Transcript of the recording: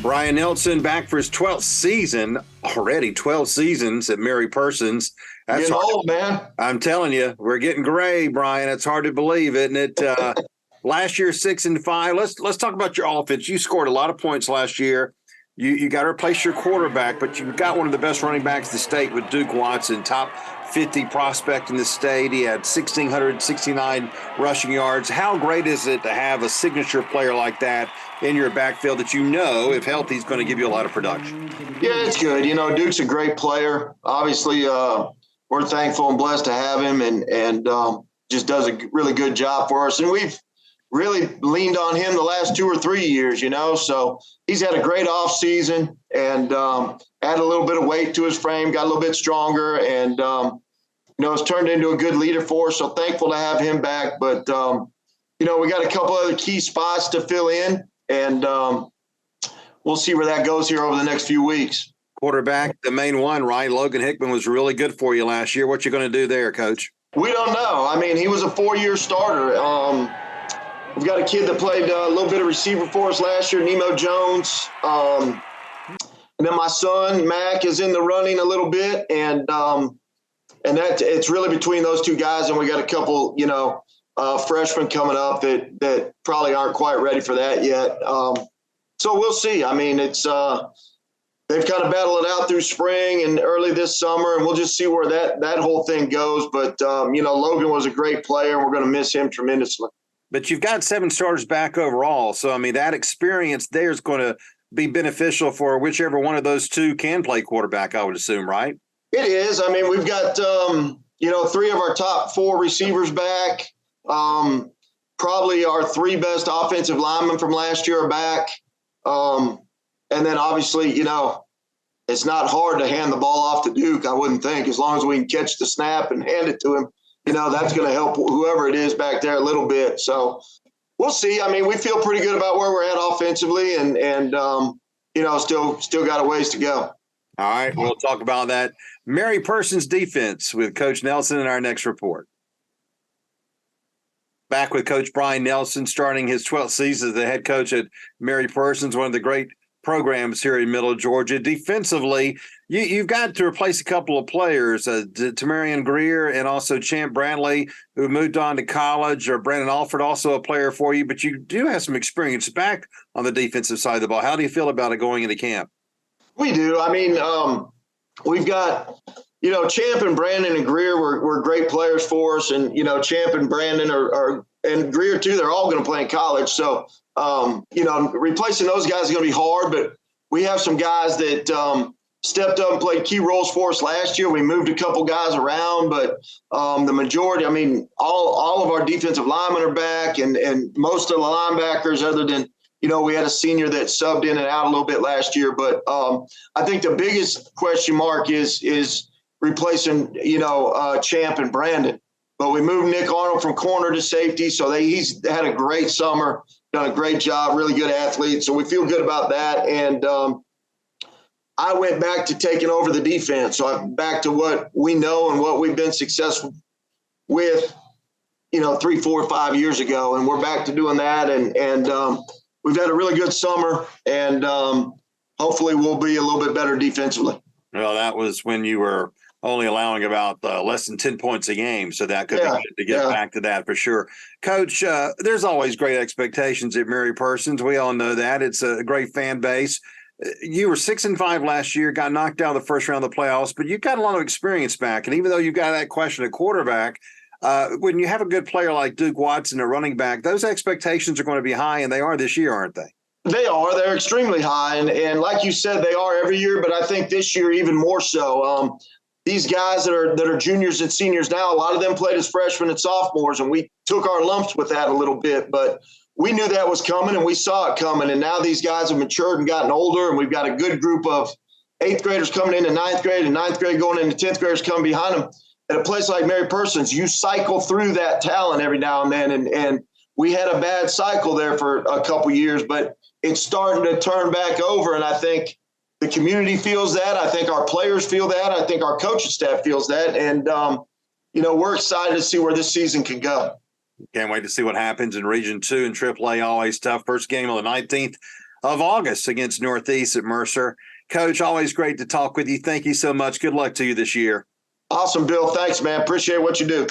Brian Nelson back for his 12th season already. 12 seasons at Mary Persons. That's getting hard. old, man. I'm telling you, we're getting gray, Brian. It's hard to believe, isn't it? Last year, 6-5. Let's talk about your offense. You scored a lot of points last year. You got to replace your quarterback, but you've got one of the best running backs in the state with Duke Watson, top 50 prospect in the state. He had 1,669 rushing yards. How great is it to have a signature player like that in your backfield that you know, if healthy, is going to give you a lot of production? Yeah, it's good. Duke's a great player. Obviously, we're thankful and blessed to have him, and just does a really good job for us. And we've really leaned on him the last 2 or 3 years, so he's had a great off season and added a little bit of weight to his frame, got a little bit stronger, and has turned into a good leader for us. So thankful to have him back. But we got a couple other key spots to fill in, and we'll see where that goes here over the next few weeks. Quarterback, the main one, right? Logan Hickman was really good for you last year. What you going to do there, Coach? We don't know. I mean, he was a 4-year starter. We've got a kid that played a little bit of receiver for us last year, Nemo Jones. And then my son, Mac, is in the running a little bit. And that it's really between those two guys. And we got a couple, freshmen coming up that probably aren't quite ready for that yet. So we'll see. I mean, it's they've kind of battled it out through spring and early this summer, and we'll just see where that whole thing goes. But, Logan was a great player, and we're going to miss him tremendously. But you've got 7 starters back overall. So, I mean, that experience there is going to be beneficial for whichever one of those two can play quarterback, I would assume, right? It is. I mean, we've got, 3 of our top 4 receivers back. Probably our 3 best offensive linemen from last year are back. And then obviously, it's not hard to hand the ball off to Duke, I wouldn't think, as long as we can catch the snap and hand it to him. That's going to help whoever it is back there a little bit. So we'll see. I mean, we feel pretty good about where we're at offensively and still got a ways to go. All right. We'll talk about that Mary Persons defense with Coach Nelson in our next report. Back with Coach Brian Nelson, starting his 12th season as the head coach at Mary Persons, one of the great programs here in Middle Georgia. Defensively, you've got to replace a couple of players, Tamarian Greer and also Champ Bradley, who moved on to college, or Brandon Alford, also a player for you, but you do have some experience back on the defensive side of the ball. How do you feel about it going into camp? We do. I mean, we've got, Champ and Brandon and Greer were great players for us, and, Champ and Brandon and Greer too, they're all going to play in college. So, replacing those guys is going to be hard, but we have some guys that stepped up and played key roles for us last year. We moved a couple guys around, but the majority, I mean, all of our defensive linemen are back, and most of the linebackers, other than, we had a senior that subbed in and out a little bit last year. But I think the biggest question mark is replacing, Champ and Brandon. But we moved Nick Arnold from corner to safety, so he's had a great summer, done a great job, really good athlete. So we feel good about that. And I went back to taking over the defense. So I'm back to what we know and what we've been successful with, 3, 4, 5 years ago. And we're back to doing that. And we've had a really good summer, and hopefully we'll be a little bit better defensively. Well, that was when you were only allowing about less than 10 points a game. So that could be good to get back to that for sure. Coach, there's always great expectations at Mary Persons. We all know that. It's a great fan base. You were 6-5 last year, got knocked out of the first round of the playoffs, but you've got a lot of experience back. And even though you've got that question at quarterback, when you have a good player like Duke Watson, a running back, those expectations are going to be high, and they are this year, aren't they? They are. They're extremely high. And like you said, they are every year, but I think this year even more so. These guys that are juniors and seniors now, a lot of them played as freshmen and sophomores, and we took our lumps with that a little bit. But we knew that was coming, and we saw it coming. And now these guys have matured and gotten older, and we've got a good group of 8th graders coming into 9th grade and 9th grade going into 10th graders coming behind them. At a place like Mary Persons, you cycle through that talent every now and then. And we had a bad cycle there for a couple years, but it's starting to turn back over. And I think the community feels that. I think our players feel that. I think our coaching staff feels that. And, we're excited to see where this season can go. Can't wait to see what happens in Region 2 and AAA. Always tough. First game on the 19th of August against Northeast at Mercer. Coach, always great to talk with you. Thank you so much. Good luck to you this year. Awesome, Bill. Thanks, man. Appreciate what you do.